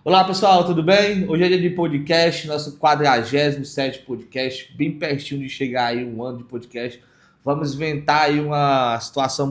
Olá pessoal, tudo bem? Hoje é dia de podcast, nosso 47º podcast, bem pertinho de chegar aí um ano de podcast. Vamos inventar aí uma situação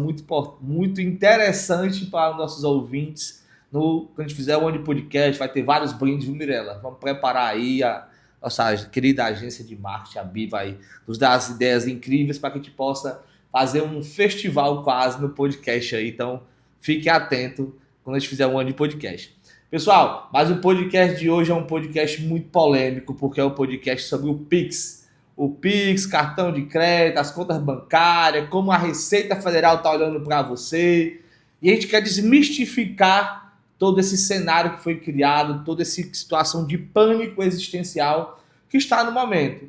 muito interessante para os nossos ouvintes. Quando a gente fizer um ano de podcast, vai ter vários brindes, viu, Mirella? Vamos preparar aí a nossa querida agência de marketing, a Bi, vai nos dar as ideias incríveis para que a gente possa fazer um festival quase no podcast aí. Então, fique atento quando a gente fizer um ano de podcast. Pessoal, mas o podcast de hoje é um podcast muito polêmico, porque é um podcast sobre o Pix. O Pix, cartão de crédito, as contas bancárias, como a Receita Federal está olhando para você. E a gente quer desmistificar todo esse cenário que foi criado, toda essa situação de pânico existencial que está no momento.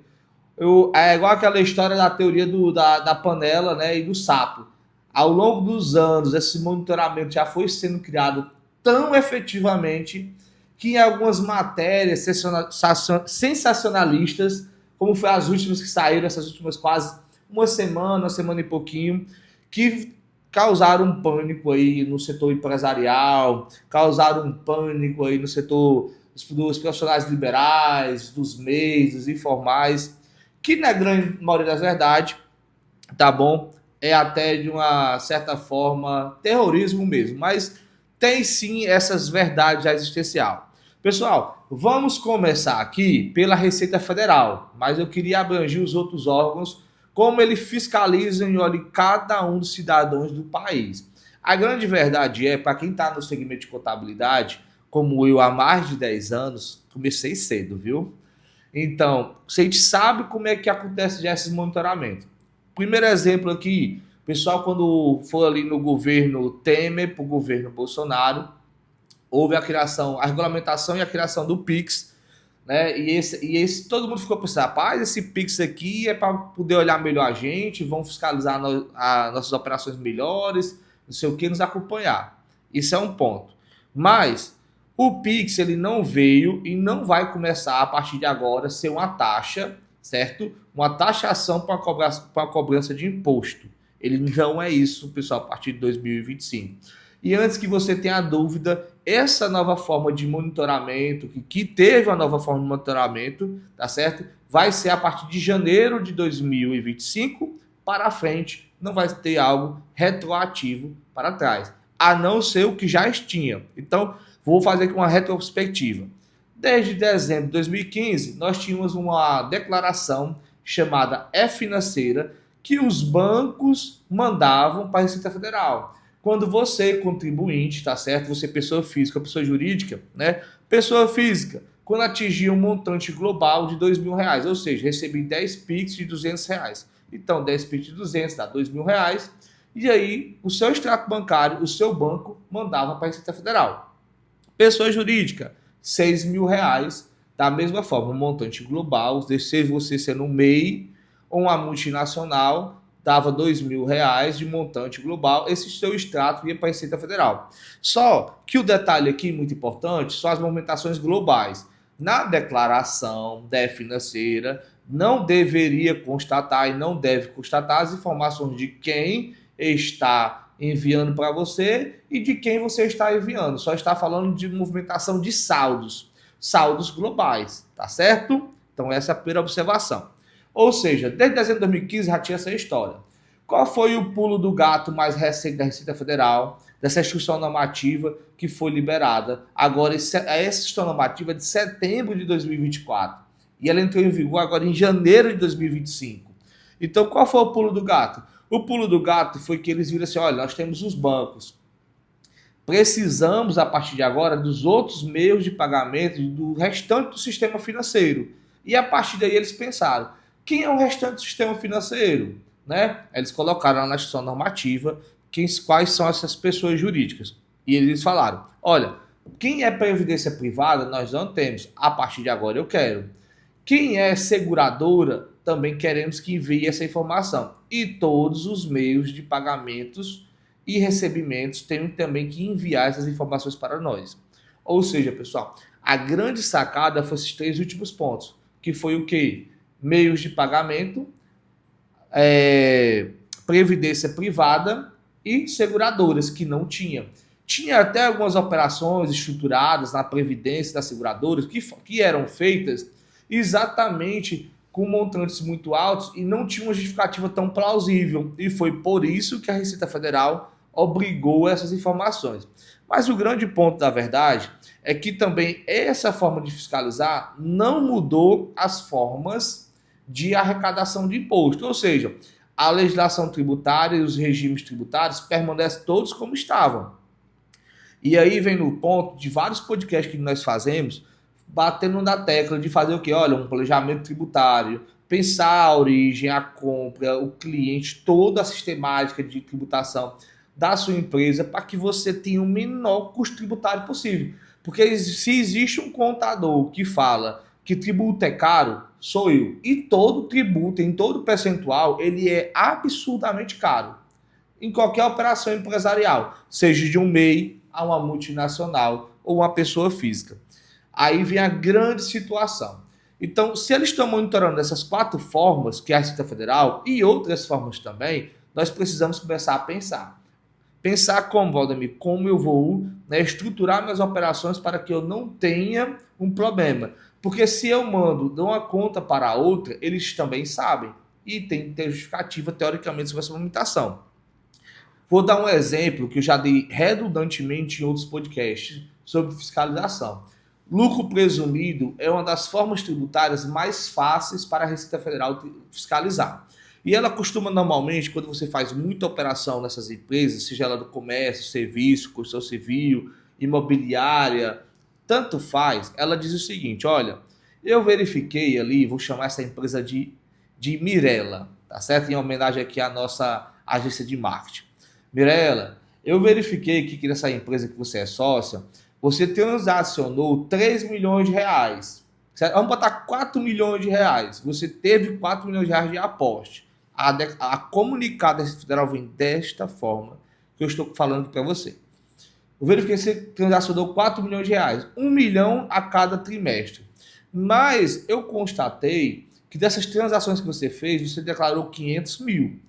É igual aquela história da teoria da panela, né, e do sapo. Ao longo dos anos, esse monitoramento já foi sendo criado tão efetivamente que em algumas matérias sensacionalistas, como foi as últimas que saíram, essas últimas quase uma semana e pouquinho, que causaram um pânico aí no setor empresarial, causaram um pânico aí no setor dos profissionais liberais, dos meios, dos informais, que na grande maioria das verdades, tá bom, é até de uma certa forma terrorismo mesmo, mas tem sim essas verdades existencial. Pessoal, vamos começar aqui pela Receita Federal, mas eu queria abranger os outros órgãos, como eles fiscalizam e olham cada um dos cidadãos do país. A grande verdade é, para quem está no segmento de contabilidade, como eu há mais de 10 anos, comecei cedo, viu? Então, a gente sabe como é que acontece já esses monitoramentos. Primeiro exemplo aqui, pessoal, quando for ali no governo Temer para o governo Bolsonaro, houve a regulamentação e a criação do Pix, né? E esse todo mundo ficou pensando, rapaz, esse Pix aqui é para poder olhar melhor a gente, vão fiscalizar nossas operações melhores, não sei o que, nos acompanhar. Isso é um ponto. Mas o Pix ele não veio e não vai começar a partir de agora a ser uma taxa, certo? Uma taxação para a cobrança de imposto. Ele não é isso, pessoal, a partir de 2025. E antes que você tenha dúvida, essa nova forma de monitoramento, que teve uma nova forma de monitoramento, tá certo? Vai ser a partir de janeiro de 2025 para frente, não vai ter algo retroativo para trás, a não ser o que já tinha. Então, vou fazer aqui uma retrospectiva. Desde dezembro de 2015, nós tínhamos uma declaração chamada E-Financeira que os bancos mandavam para a Receita Federal. Quando você, contribuinte, tá certo? Você, pessoa física, pessoa jurídica, né? Pessoa física, quando atingia um montante global de R$ 2.000, ou seja, recebi 10 PIX de R$ 200. Então, 10 PIX de 200 dá R$ 2.000. E aí, o seu extrato bancário, o seu banco, mandava para a Receita Federal. Pessoa jurídica, R$ 6.000. Da mesma forma, um montante global, seja você sendo um MEI ou uma multinacional, dava R$ 2.000 de montante global, esse seu extrato ia para a Receita Federal. Só que o detalhe aqui, muito importante, são as movimentações globais. Na declaração da financeira, não deveria constatar e não deve constatar as informações de quem está enviando para você e de quem você está enviando. Só está falando de movimentação de saldos globais, tá certo? Então essa é a primeira observação. Ou seja, desde dezembro de 2015 já tinha essa história. Qual foi o pulo do gato mais recente da Receita Federal, dessa instrução normativa que foi liberada? Agora, essa instrução normativa é de setembro de 2024. E ela entrou em vigor agora em janeiro de 2025. Então, qual foi o pulo do gato? O pulo do gato foi que eles viram assim, olha, nós temos os bancos. Precisamos, a partir de agora, dos outros meios de pagamento do restante do sistema financeiro. E a partir daí eles pensaram, quem é o restante do sistema financeiro? Né? Eles colocaram na instrução normativa quais são essas pessoas jurídicas. E eles falaram, olha, quem é previdência privada, nós não temos. A partir de agora eu quero. Quem é seguradora, também queremos que envie essa informação. E todos os meios de pagamentos e recebimentos têm também que enviar essas informações para nós. Ou seja, pessoal, a grande sacada foi esses três últimos pontos, que foi o quê? Meios de pagamento, previdência privada e seguradoras, que não tinha. Tinha até algumas operações estruturadas na Previdência das seguradoras que eram feitas exatamente com montantes muito altos e não tinha uma justificativa tão plausível. E foi por isso que a Receita Federal obrigou essas informações. Mas o grande ponto da verdade é que também essa forma de fiscalizar não mudou as formas de arrecadação de imposto. Ou seja, a legislação tributária e os regimes tributários permanecem todos como estavam. E aí vem no ponto de vários podcasts que nós fazemos, batendo na tecla de fazer o quê? Olha, um planejamento tributário, pensar a origem, a compra, o cliente, toda a sistemática de tributação da sua empresa para que você tenha o menor custo tributário possível. Porque se existe um contador que fala que tributo é caro, sou eu. E todo tributo, em todo percentual, ele é absurdamente caro. Em qualquer operação empresarial, seja de um MEI a uma multinacional ou uma pessoa física. Aí vem a grande situação. Então, se eles estão monitorando essas 4 formas, que é a Receita Federal, e outras formas também, nós precisamos começar a pensar. Pensar como, Valdemir, como eu vou, né, estruturar minhas operações para que eu não tenha um problema. Porque se eu mando de uma conta para a outra, eles também sabem. E tem que ter justificativa, teoricamente, sobre essa limitação. Vou dar um exemplo que eu já dei redundantemente em outros podcasts sobre fiscalização. Lucro presumido é uma das formas tributárias mais fáceis para a Receita Federal fiscalizar. E ela costuma normalmente, quando você faz muita operação nessas empresas, seja ela do comércio, serviço, construção civil, imobiliária, tanto faz, ela diz o seguinte, olha, eu verifiquei ali, vou chamar essa empresa de Mirella, tá certo? Em homenagem aqui à nossa agência de marketing. Mirella, eu verifiquei que nessa empresa que você é sócia, você transacionou 3 milhões de reais. Certo? Vamos botar 4 milhões de reais. Você teve 4 milhões de reais de aposte. A comunicada da Receita Federal vem desta forma que eu estou falando para você. Eu verifiquei que você transacionou 4 milhões de reais. 1 milhão a cada trimestre. Mas eu constatei que dessas transações que você fez, você declarou 500 mil.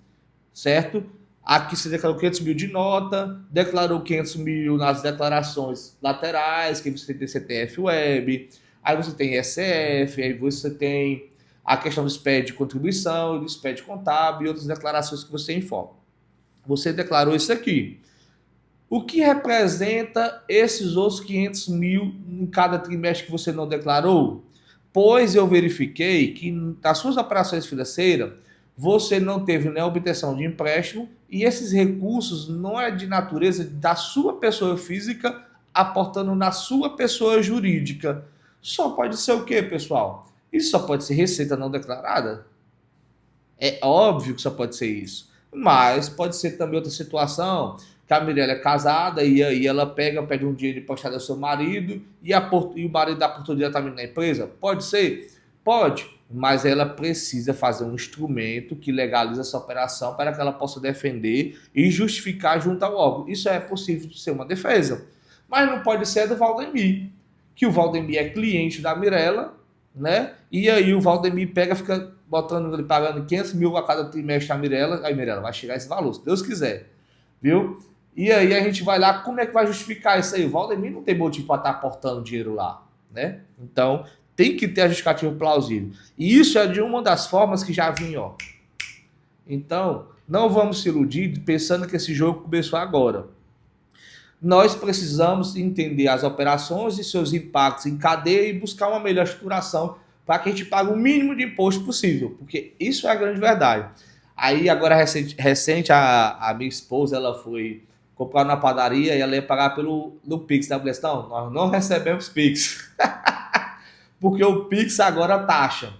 Certo? Aqui você declarou 500 mil de nota, declarou 500 mil nas declarações laterais, que você tem CPF Web, aí você tem ISF, aí você tem a questão do SPED de contribuição, do SPED contábil e outras declarações que você informa. Você declarou isso aqui. O que representa esses outros 500 mil em cada trimestre que você não declarou? Pois eu verifiquei que nas suas operações financeiras, você não teve nem obtenção de empréstimo e esses recursos não é de natureza da sua pessoa física aportando na sua pessoa jurídica. Só pode ser o quê, pessoal? Isso só pode ser receita não declarada? É óbvio que só pode ser isso. Mas pode ser também outra situação, que a Mirella é casada e aí ela pede um dinheiro emprestado ao seu marido e o marido aportou diretamente na empresa? Pode ser? Pode. Mas ela precisa fazer um instrumento que legalize essa operação para que ela possa defender e justificar junto ao órgão. Isso é possível de ser uma defesa. Mas não pode ser do Valdemir, que o Valdemir é cliente da Mirella, né? E aí o Valdemir fica botando, ele pagando 500 mil a cada trimestre a Mirella. Aí Mirella vai chegar a esse valor, se Deus quiser, viu? E aí a gente vai lá, como é que vai justificar isso aí? O Valdemir não tem motivo para estar aportando dinheiro lá, né? Então tem que ter a justificativa plausível. E isso é de uma das formas que já vinha, ó. Então, não vamos se iludir pensando que esse jogo começou agora. Nós precisamos entender as operações e seus impactos em cadeia e buscar uma melhor estruturação para que a gente pague o mínimo de imposto possível, porque isso é a grande verdade. Aí, agora, recente a minha esposa, ela foi comprar na padaria e ela ia pagar no Pix. Tá? Não, nós não recebemos Pix. Porque o Pix agora taxa.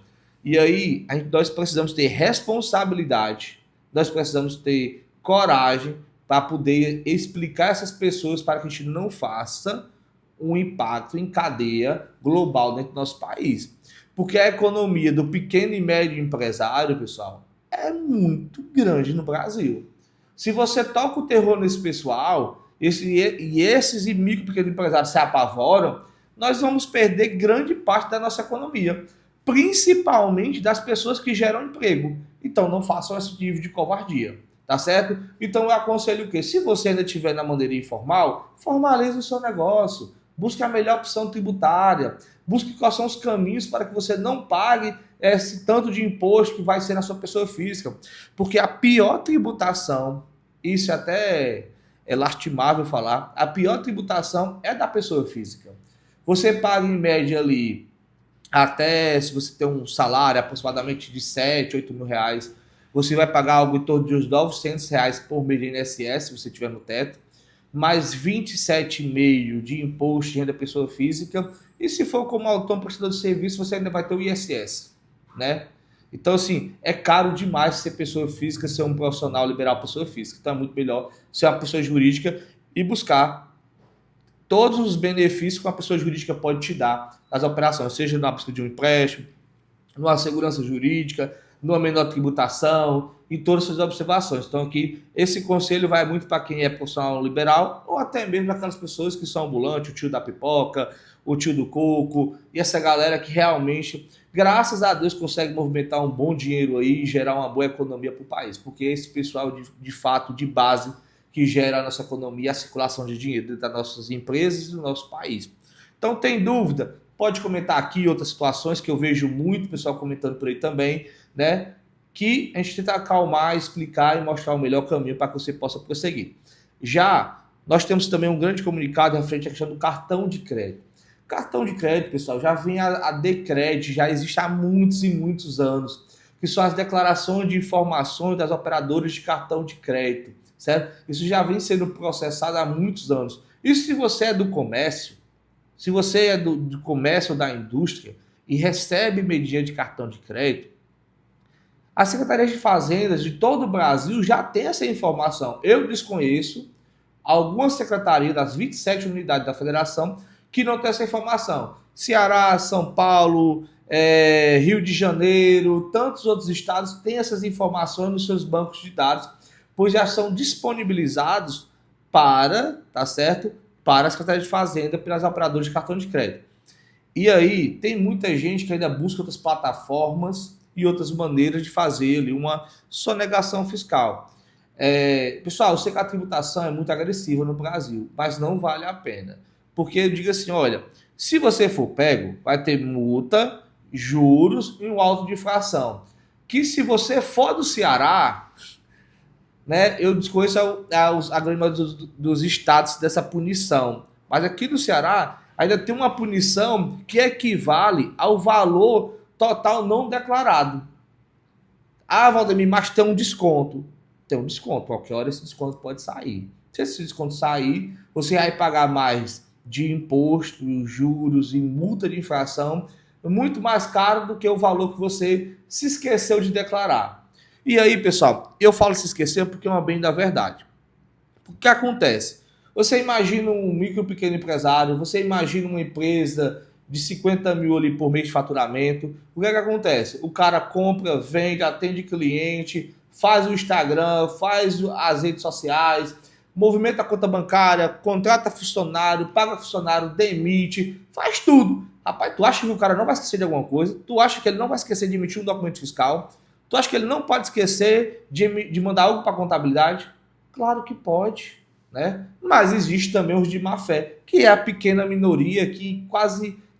E aí, nós precisamos ter responsabilidade, nós precisamos ter coragem para poder explicar essas pessoas para que a gente não faça um impacto em cadeia global dentro do nosso país. Porque a economia do pequeno e médio empresário, pessoal, é muito grande no Brasil. Se você toca o terror nesse pessoal, esses micro e pequenos empresários se apavoram, nós vamos perder grande parte da nossa economia, principalmente das pessoas que geram emprego. Então não façam esse tipo de covardia. tá certo? Então eu aconselho o quê? Se você ainda estiver na maneira informal, formalize o seu negócio, busque a melhor opção tributária, busque quais são os caminhos para que você não pague esse tanto de imposto que vai ser na sua pessoa física, porque a pior tributação, isso até é lastimável falar, a pior tributação é da pessoa física. Você paga em média ali, até se você tem um salário aproximadamente de 7, 8 mil reais, você vai pagar algo em torno de uns 900 reais por mês de INSS, se você tiver no teto, mais 27,5 de imposto de renda pessoa física, e se for como autônomo prestador de serviço, você ainda vai ter o ISS, né? Então, assim, é caro demais ser pessoa física, ser um profissional liberal pessoa física. Então, é muito melhor ser uma pessoa jurídica e buscar todos os benefícios que uma pessoa jurídica pode te dar nas operações, seja na busca de um empréstimo, numa segurança jurídica, numa menor tributação, em todas essas observações. Então, aqui, esse conselho vai muito para quem é profissional liberal ou até mesmo aquelas pessoas que são ambulantes, o tio da pipoca, o tio do coco, e essa galera que realmente, graças a Deus, consegue movimentar um bom dinheiro aí e gerar uma boa economia para o país, porque esse pessoal, de fato, de base, que gera a nossa economia, a circulação de dinheiro dentro das nossas empresas e do nosso país. Então, tem dúvida? Pode comentar aqui outras situações que eu vejo muito pessoal comentando por aí também, né? Que a gente tenta acalmar, explicar e mostrar o melhor caminho para que você possa prosseguir. Já nós temos também um grande comunicado referente à questão do cartão de crédito. Cartão de crédito, pessoal, já vem a Decred, já existe há muitos e muitos anos, que são as declarações de informações das operadoras de cartão de crédito, certo? Isso já vem sendo processado há muitos anos. E se você é do comércio, se você é do comércio ou da indústria e recebe medida de cartão de crédito, as secretarias de fazendas de todo o Brasil já têm essa informação. Eu desconheço algumas secretarias das 27 unidades da federação que não têm essa informação. Ceará, São Paulo, Rio de Janeiro, tantos outros estados têm essas informações nos seus bancos de dados, pois já são disponibilizados para, tá certo? Para a Secretaria de Fazenda, pelas operadoras de cartão de crédito. E aí, tem muita gente que ainda busca outras plataformas e outras maneiras de fazer ali uma sonegação fiscal. Pessoal, eu sei que a tributação é muito agressiva no Brasil, mas não vale a pena. Porque eu digo assim, olha, se você for pego, vai ter multa, juros e um auto de infração. Que se você for do Ceará, né, eu desconheço a grande maioria dos estados dessa punição. Mas aqui no Ceará ainda tem uma punição que equivale ao valor total não declarado. Ah, Valdemir, mas tem um desconto. Tem um desconto. Qualquer hora esse desconto pode sair. Se esse desconto sair, você vai pagar mais de imposto, juros e multa de infração, muito mais caro do que o valor que você se esqueceu de declarar. E aí, pessoal, eu falo se esquecer porque é uma bem da verdade. O que acontece? Você imagina um micro pequeno empresário, você imagina uma empresa de 50 mil ali por mês de faturamento. O que acontece? O cara compra, vende, atende cliente, faz o Instagram, faz as redes sociais, movimenta a conta bancária, contrata funcionário, paga funcionário, demite, faz tudo. Rapaz, tu acha que o cara não vai esquecer de alguma coisa? Tu acha que ele não vai esquecer de emitir um documento fiscal? Tu acha que ele não pode esquecer de mandar algo para a contabilidade? Claro que pode, né? Mas existe também os de má fé, que é a pequena minoria que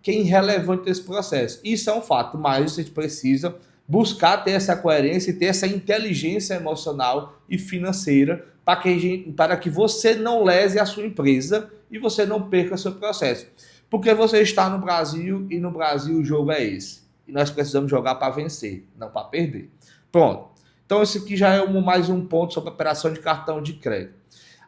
é irrelevante nesse processo. Isso é um fato, mas a gente precisa buscar ter essa coerência e ter essa inteligência emocional e financeira para que você não lese a sua empresa e você não perca seu processo. Porque você está no Brasil e no Brasil o jogo é esse. E nós precisamos jogar para vencer, não para perder. Pronto. Então esse aqui já é mais um ponto sobre a operação de cartão de crédito.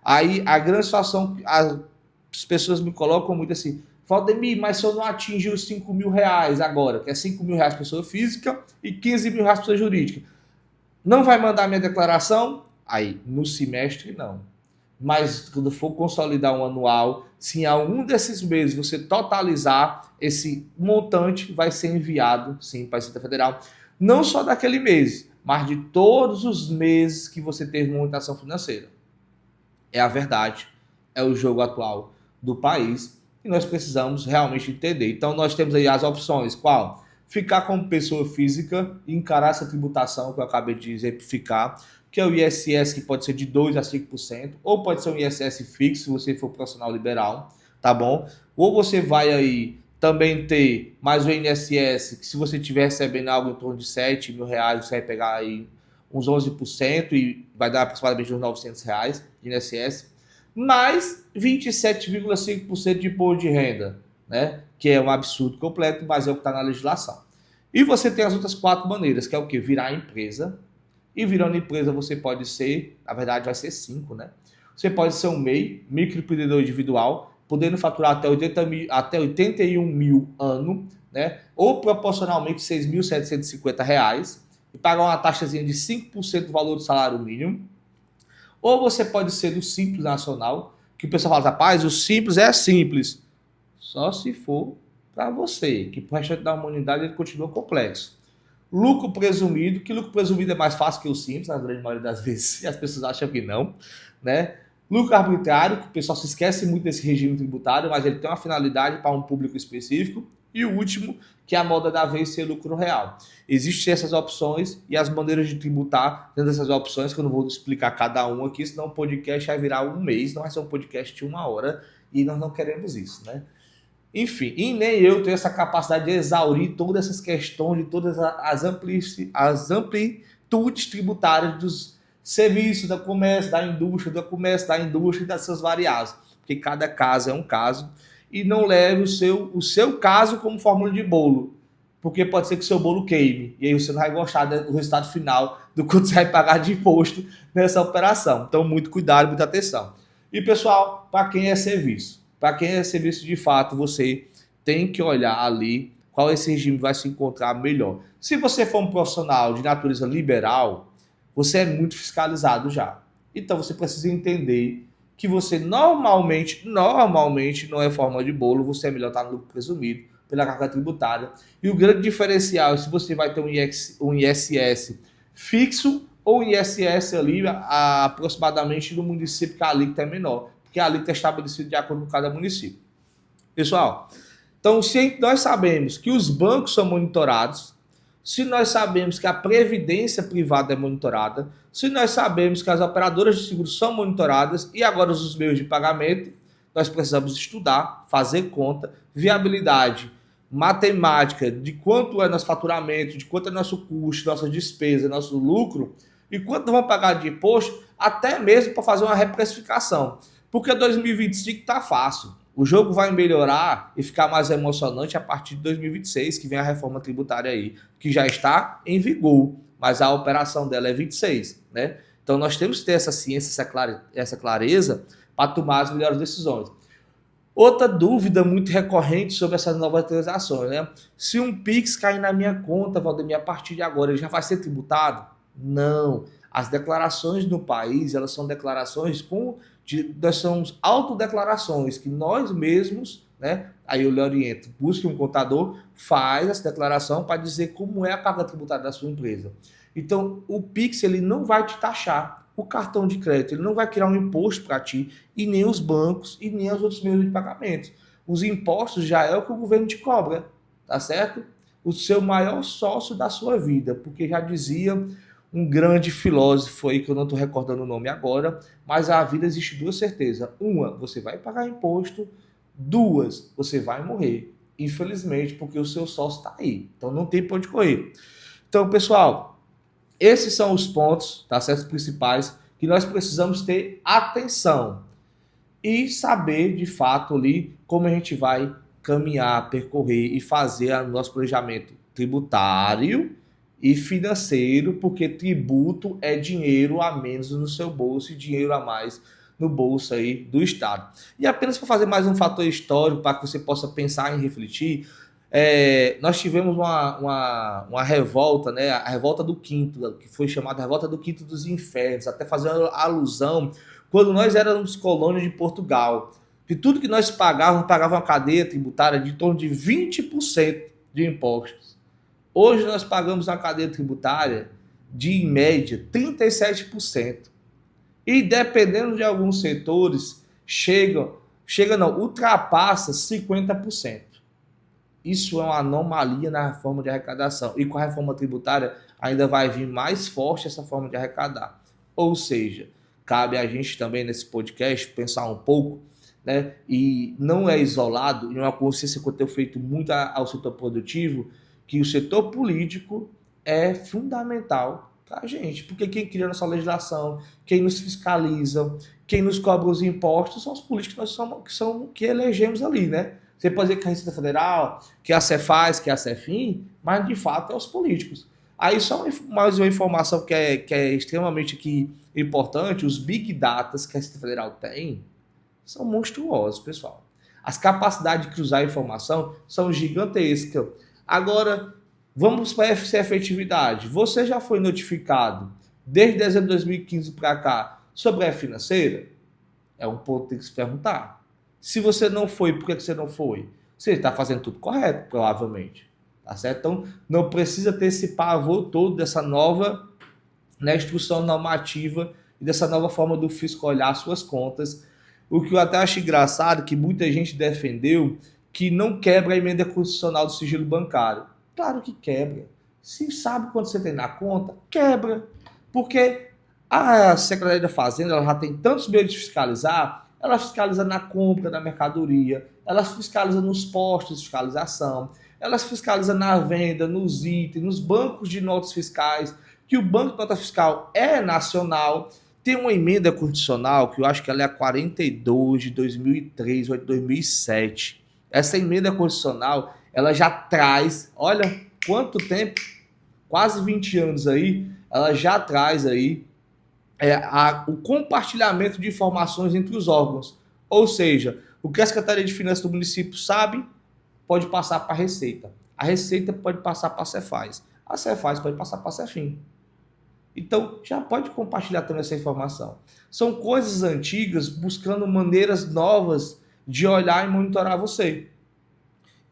Aí a grande situação, as pessoas me colocam muito assim, Valdemir, mas se eu não atingir os 5 mil reais agora, que é 5 mil reais pessoa física e 15 mil reais pessoa jurídica, não vai mandar minha declaração? Aí, no semestre, não. Mas quando for consolidar um anual, se em algum desses meses você totalizar, esse montante vai ser enviado, sim, para a Receita Federal, não só daquele mês, mas de todos os meses que você teve movimentação financeira. É a verdade, é o jogo atual do país e nós precisamos realmente entender. Então nós temos aí as opções, qual? Ficar como pessoa física e encarar essa tributação que eu acabei de exemplificar, que é o ISS, que pode ser de 2% a 5%, ou pode ser um ISS fixo, se você for profissional liberal, tá bom? Ou você vai aí também ter mais o INSS, que se você estiver recebendo algo em torno de R$ 7.000, você vai pegar aí uns 11% e vai dar aproximadamente uns R$ 900 de INSS, mais 27,5% de imposto de renda, né? Que é um absurdo completo, mas é o que está na legislação. E você tem as outras 4 maneiras, que é o quê? Virar empresa. E virando empresa você pode ser, na verdade vai ser 5, né? Você pode ser um MEI, microempreendedor individual, podendo faturar até 81 mil ano, né? Ou proporcionalmente R$ 6.750 e pagar uma taxazinha de 5% do valor do salário mínimo. Ou você pode ser do Simples Nacional, que o pessoal fala, rapaz, o Simples é simples. Só se for para você, que para o restante da humanidade ele continua complexo. Lucro presumido, que lucro presumido é mais fácil que o Simples, na grande maioria das vezes, e as pessoas acham que não, né? Lucro arbitrário, que o pessoal se esquece muito desse regime tributário, mas ele tem uma finalidade para um público específico. E o último, que é a moda da vez, ser lucro real. Existem essas opções e as maneiras de tributar dentro dessas opções, que eu não vou explicar cada um aqui, senão o podcast vai virar um mês, não vai ser um podcast de 1 hora, e nós não queremos isso, né? Enfim, e nem eu tenho essa capacidade de exaurir todas essas questões, de todas as amplitudes tributárias dos serviços, do comércio, da indústria e das suas variáveis. Porque cada caso é um caso. E não leve o seu caso como fórmula de bolo. Porque pode ser que o seu bolo queime. E aí você não vai gostar do resultado final, do quanto você vai pagar de imposto nessa operação. Então, muito cuidado, muita atenção. E, pessoal, para quem é serviço? Para quem é serviço de fato, você tem que olhar ali qual esse regime vai se encontrar melhor. Se você for um profissional de natureza liberal, você é muito fiscalizado já. Então você precisa entender que você normalmente não é forma de bolo, você é melhor estar no lucro presumido pela carga tributária. E o grande diferencial é se você vai ter um ISS fixo ou um ISS ali aproximadamente no município que a alíquota é menor, porque a alíquota é estabelecida de acordo com cada município. Pessoal, então se nós sabemos que os bancos são monitorados, se nós sabemos que a previdência privada é monitorada, se nós sabemos que as operadoras de seguro são monitoradas e agora os meios de pagamento, nós precisamos estudar, fazer conta, viabilidade, matemática, de quanto é nosso faturamento, de quanto é nosso custo, nossa despesa, nosso lucro e quanto vamos pagar de imposto, até mesmo para fazer uma reprecificação. Porque 2025 está fácil. O jogo vai melhorar e ficar mais emocionante a partir de 2026, que vem a reforma tributária aí, que já está em vigor, mas a operação dela é 26, né? Então nós temos que ter essa ciência, essa clareza para tomar as melhores decisões. Outra dúvida muito recorrente sobre essas novas transações, né? Se um Pix cair na minha conta, Valdemir, a partir de agora, ele já vai ser tributado? Não. As declarações no país, elas são declarações nós somos autodeclarações que nós mesmos, né? Aí eu lhe oriento, busque um contador, faz essa declaração para dizer como é a carga tributária da sua empresa. Então, o Pix, ele não vai te taxar. O cartão de crédito, ele não vai criar um imposto para ti, e nem os bancos, e nem os outros meios de pagamento. Os impostos já é o que o governo te cobra, tá certo? O seu maior sócio da sua vida, porque já dizia um grande filósofo aí, que eu não estou recordando o nome agora, mas a vida existe 2 certezas. Uma, você vai pagar imposto. 2, você vai morrer. Infelizmente, porque o seu sócio está aí. Então não tem para onde correr. Então, pessoal, esses são os pontos, tá certo? Os principais, que nós precisamos ter atenção e saber, de fato, ali, como a gente vai caminhar, percorrer e fazer o nosso planejamento tributário e financeiro, porque tributo é dinheiro a menos no seu bolso e dinheiro a mais no bolso aí do Estado. E apenas para fazer mais um fator histórico, para que você possa pensar e refletir, nós tivemos uma revolta, né? A revolta do Quinto, que foi chamada Revolta do Quinto dos Infernos, até fazendo alusão quando nós éramos colônia de Portugal. De tudo que nós pagávamos uma cadeia tributária de em torno de 20% de impostos. Hoje nós pagamos uma cadeia tributária de, em média, 37%. E dependendo de alguns setores, ultrapassa 50%. Isso é uma anomalia na forma de arrecadação. E com a reforma tributária ainda vai vir mais forte essa forma de arrecadar. Ou seja, cabe a gente também nesse podcast pensar um pouco, né? E não é isolado, e uma consciência que eu tenho feito muito ao setor produtivo, que o setor político é fundamental para a gente, porque quem cria nossa legislação, quem nos fiscaliza, quem nos cobra os impostos são os políticos que elegemos ali, né? Você pode dizer que a Receita Federal, que a Cefaz, que a Cefim, mas de fato é os políticos. Aí só mais uma informação que é extremamente aqui importante, os Big Datas que a Receita Federal tem são monstruosos, pessoal. As capacidades de cruzar informação são gigantescas. Agora, vamos para essa efetividade. Você já foi notificado, desde dezembro de 2015 para cá, sobre a financeira? É um ponto que tem que se perguntar. Se você não foi, por que você não foi? Você está fazendo tudo correto, provavelmente. Tá certo? Então, não precisa ter esse pavor todo dessa nova, né, instrução normativa e dessa nova forma do fisco olhar suas contas. O que eu até acho engraçado, que muita gente defendeu, que não quebra a emenda constitucional do sigilo bancário. Claro que quebra. Se sabe quanto você tem na conta, quebra. Porque a Secretaria da Fazenda ela já tem tantos meios de fiscalizar, ela fiscaliza na compra da mercadoria, ela fiscaliza nos postos de fiscalização, ela fiscaliza na venda, nos itens, nos bancos de notas fiscais, que o Banco de Nota Fiscal é nacional. Tem uma emenda constitucional que eu acho que ela é a 42 de 2003 ou de 2007. Essa emenda constitucional, ela já traz, olha quanto tempo, quase 20 anos aí, ela já traz aí o compartilhamento de informações entre os órgãos. Ou seja, o que a Secretaria de Finanças do município sabe, pode passar para a Receita. A Receita pode passar para a Cefaz. A Cefaz pode passar para a Cefim. Então, já pode compartilhar também essa informação. São coisas antigas buscando maneiras novas de olhar e monitorar você.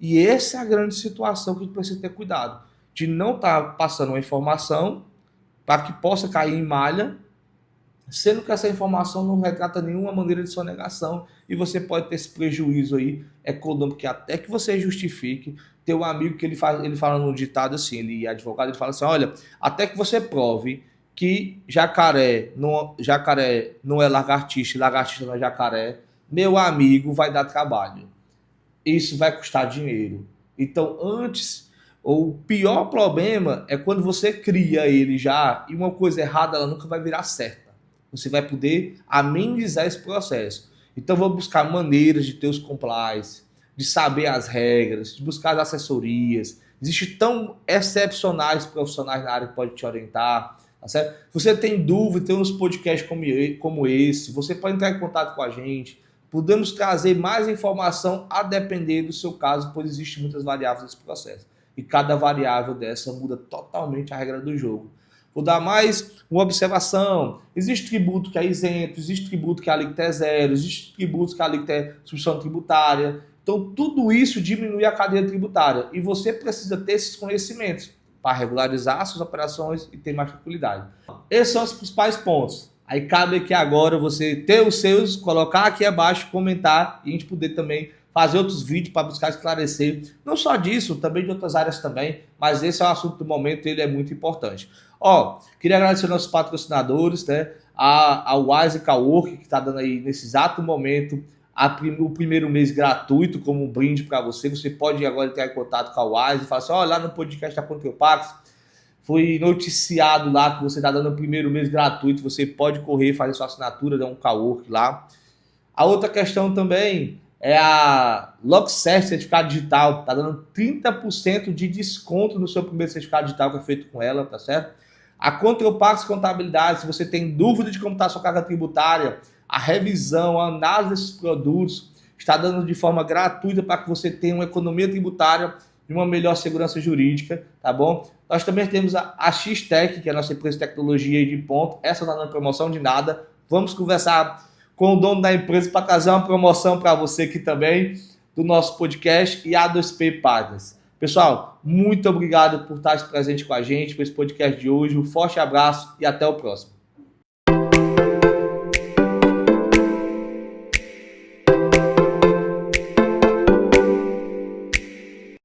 E essa é a grande situação que a gente precisa ter cuidado. De não estar passando uma informação para que possa cair em malha, sendo que essa informação não retrata nenhuma maneira de sonegação e você pode ter esse prejuízo aí econômico que até que você justifique. Tem um amigo que ele fala no ditado assim, ele é advogado, ele fala assim, olha, até que você prove que jacaré não é lagartixa e lagartixa não é jacaré, meu amigo, vai dar trabalho. Isso vai custar dinheiro. Então, o pior problema é quando você cria ele já e uma coisa errada ela nunca vai virar certa. Você vai poder amenizar esse processo. Então, vou buscar maneiras de ter os compliance, de saber as regras, de buscar as assessorias. Existem tão excepcionais profissionais na área que podem te orientar. Tá certo? Se você tem dúvida, tem uns podcasts como esse, você pode entrar em contato com a gente. Podemos trazer mais informação a depender do seu caso, pois existem muitas variáveis nesse processo. E cada variável dessa muda totalmente a regra do jogo. Vou dar mais uma observação. Existe tributo que é isento, existe tributo que a alíquota é zero, existe tributo que a alíquota é substituição tributária. Então, tudo isso diminui a cadeia tributária. E você precisa ter esses conhecimentos para regularizar suas operações e ter mais tranquilidade. Esses são os principais pontos. Aí cabe aqui agora você ter os seus, colocar aqui abaixo, comentar e a gente poder também fazer outros vídeos para buscar esclarecer, não só disso, também de outras áreas também, mas esse é o assunto do momento e ele é muito importante. Queria agradecer aos nossos patrocinadores, né? A Wise Cowork, que está dando aí nesse exato momento o primeiro mês gratuito como um brinde para você. Você pode agora entrar em contato com a Wise e falar assim, lá no podcast da Contropax, foi noticiado lá que você está dando o primeiro mês gratuito, você pode correr, fazer sua assinatura, dar um cowork lá. A outra questão também é a Lockcert Certificado Digital, está dando 30% de desconto no seu primeiro certificado digital que é feito com ela, tá certo? A Contropax Contabilidade, se você tem dúvida de como está a sua carga tributária, a revisão, a análise desses produtos, está dando de forma gratuita para que você tenha uma economia tributária e uma melhor segurança jurídica, tá bom? Nós também temos a X-Tech, que é a nossa empresa de tecnologia de ponto. Essa não é promoção de nada. Vamos conversar com o dono da empresa para trazer uma promoção para você aqui também, do nosso podcast e a A2P Partners. Pessoal, muito obrigado por estar presente com a gente, por esse podcast de hoje. Um forte abraço e até o próximo.